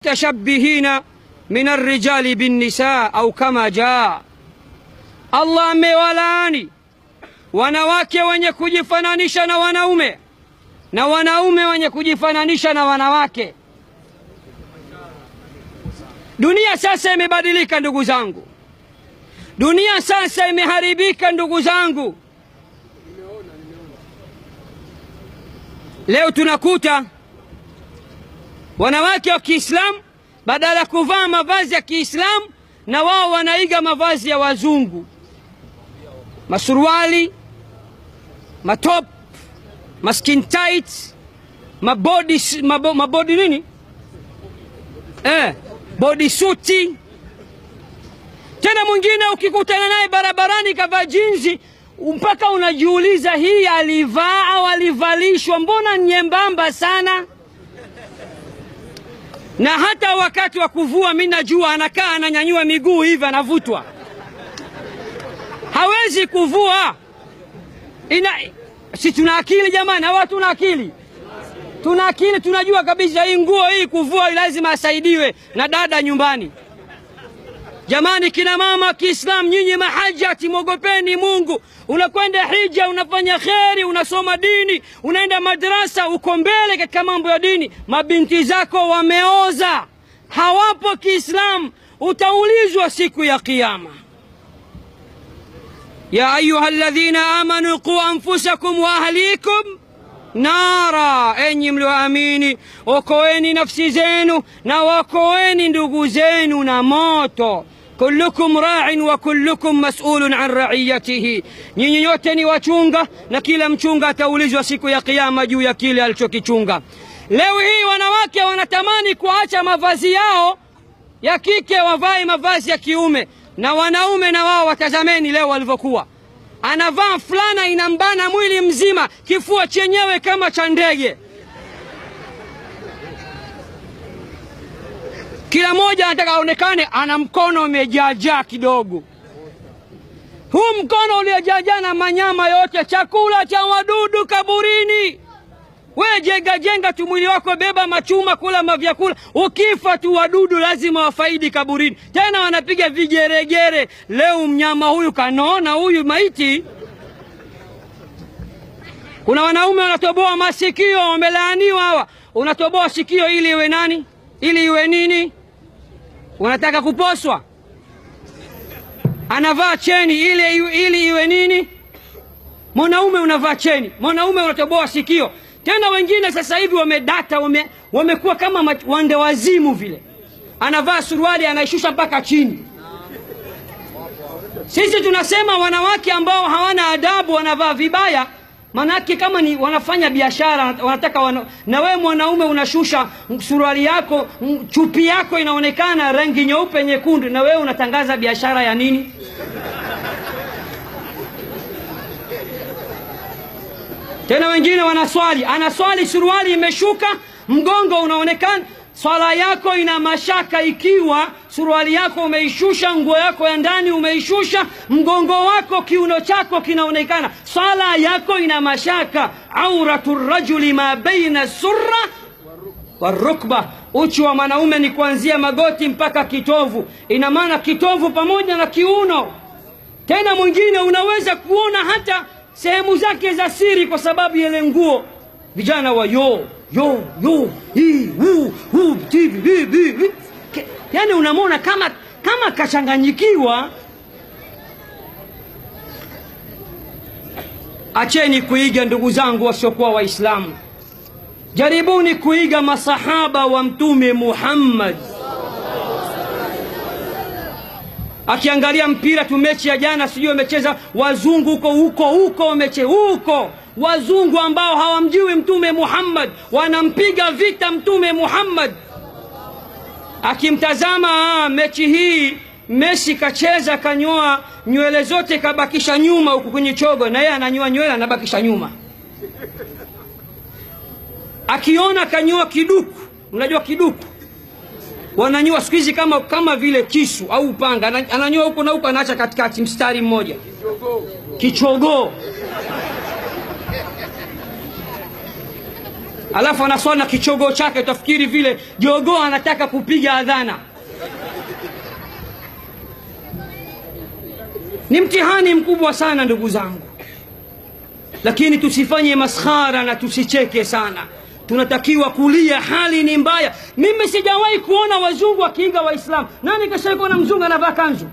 tashabbihina min arrijali bin nisa au kama jaa. Allah amewalaani wanawake wenye kujifananisha na wanaume na wanaume wenye kujifananisha na wanawake. Dunia sasa imebadilika ndugu zangu. Dunia sasa imeharibika ndugu zangu. Leo tunakuta wanawake wa Kiislamu badala kuvaa mavazi ya Kiislamu na wao wanaiga mavazi ya wazungu. Masuruali, matop, maskin tight, mabody nini? Body suiti. Tena mwingine ukikutana naye barabarani kavaa jinzi mpaka unajiuliza hii alivaa au alivalishwa, mbona nyembamba sana? Na hata wakati wa kuvua mimi najua anakaa ananyanyua miguu hivi anavutwa. Hawezi kuvua. Si tuna akili jamani, hawa tuna akili. Tuna akili, tunajua kabisa hii nguo hii kuvua lazima asaidiwe na dada nyumbani. Jamani kina mama Kiislamu, nyinyi mahajati mwogopeni Mungu. Unakwenda hija, unafanya kheri, unasoma dini, unaenda madrasa, uko mbele katika mambo ya dini. Mabinti zako wameoza, hawapo Kiislamu, utaulizwa siku ya Kiyama. Ya ayuha alladhina amanu qu anfusakum wa ahlikum nara, enyi mlioamini okoeni nafsi zenu na wakoeni ndugu zenu na moto. Kullukum ra'in wa kullukum mas'ulun an ra'iyatihi, nyinyi nyote ni wachunga na kila mchunga ataulizwa siku ya Kiyama juu ya kile alichokichunga. Leo hii wanawake wanatamani kuacha mavazi yao ya kike wavae mavazi ya kiume, na wanaume na wao watazameni leo walivyokuwa. Anavaa fulana inambana mwili mzima, kifua chenyewe kama cha ndege. Kila mmoja anataka aonekane ana mkono umejaajaa kidogo. Huu mkono uliojaajaa na manyama yote, chakula cha wadudu kaburini. Wewe jenga tu mwili wako, beba machuma, kula mavyakula, ukifa tu wadudu lazima wafaidi kaburini. Tena wanapiga vigeregere, leo mnyama huyu kanona, huyu maiti. Kuna wanaume wanatoboa masikio, wamelaaniwa hawa. Unatoboa sikio ili iwe nani? Ili iwe nini? Unataka kuposwa? Anavaa cheni ili iwe nini? Mwanaume unavaa cheni, mwanaume unatoboa sikio. Tena wengine sasa hivi wamedata, wamekuwa kama wande wazimu vile. Anavaa suruali anaishusha mpaka chini. Sisi tunasema wanawake ambao hawana adabu wanavaa vibaya, manake kama ni wanafanya biashara, wanataka na wewe mwanaume unashusha suruali yako, chupi yako inaonekana rangi nyeupe nyekundu, na wewe unatangaza biashara ya nini? Tena wengine wanaswali, anaswali suruali imeshuka, mgongo unaonekana. Swala yako ina mashaka ikiwa suruali yako umeishusha, nguo yako ya ndani umeishusha, mgongo wako, kiuno chako kinaonekana. Swala yako ina mashaka. Auratul rajuli ma baina surra warukba, uchi wa mwanaume ni kuanzia magoti mpaka kitovu. Ina maana kitovu pamoja na kiuno. Tena mwingine unaweza kuona hata sehemu zake za siri kwa sababu ile nguo. Vijana wa yani unamwona kama kachanganyikiwa. Acheni kuiga ndugu zangu wasiokuwa Waislamu. Jaribuni kuiga masahaba wa Mtume Muhammad. Akiangalia mpira tu, mechi ya jana sijui wamecheza wazungu huko wameche huko. Wazungu ambao hawamjui Mtume Muhammad wanampiga vita Mtume Muhammad. Akimtazama mechi hii, Messi kacheza kanyoa nywele zote kabakisha nyuma huku kwenye chogo, na yeye ananyoa nywele anabakisha nyuma. Akiona kanyoa kiduku, unajua kiduku wananyoa siku hizi kama vile kisu au upanga, ananyoa huko na huko, anaacha katikati mstari mmoja, kichogo. alafu anaswali na kichogo chake, utafikiri vile jogoo anataka kupiga adhana. Ni mtihani mkubwa sana ndugu zangu, lakini tusifanye maskhara na tusicheke sana. Tunatakiwa kulia, hali ni mbaya. Mimi sijawahi kuona wazungu wakiiga Waislamu. Nani kashawahi kuona mzungu anavaa kanzu?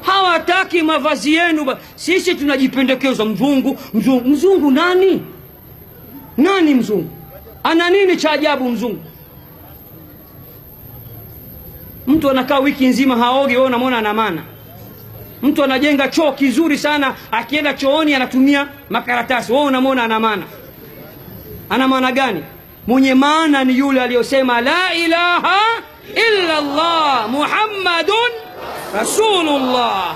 Hawataki mavazi yenu. Sisi tunajipendekeza mzungu. Mzungu nani? Nani mzungu? Ana nini cha ajabu mzungu? Mtu anakaa wiki nzima haogi, wewe unamwona ana maana. Mtu anajenga choo kizuri sana, akienda chooni anatumia makaratasi, wewe unamwona ana maana. Ana maana gani? Mwenye maana ni yule aliyosema la ilaha illa Allah Muhammadun Rasulullah.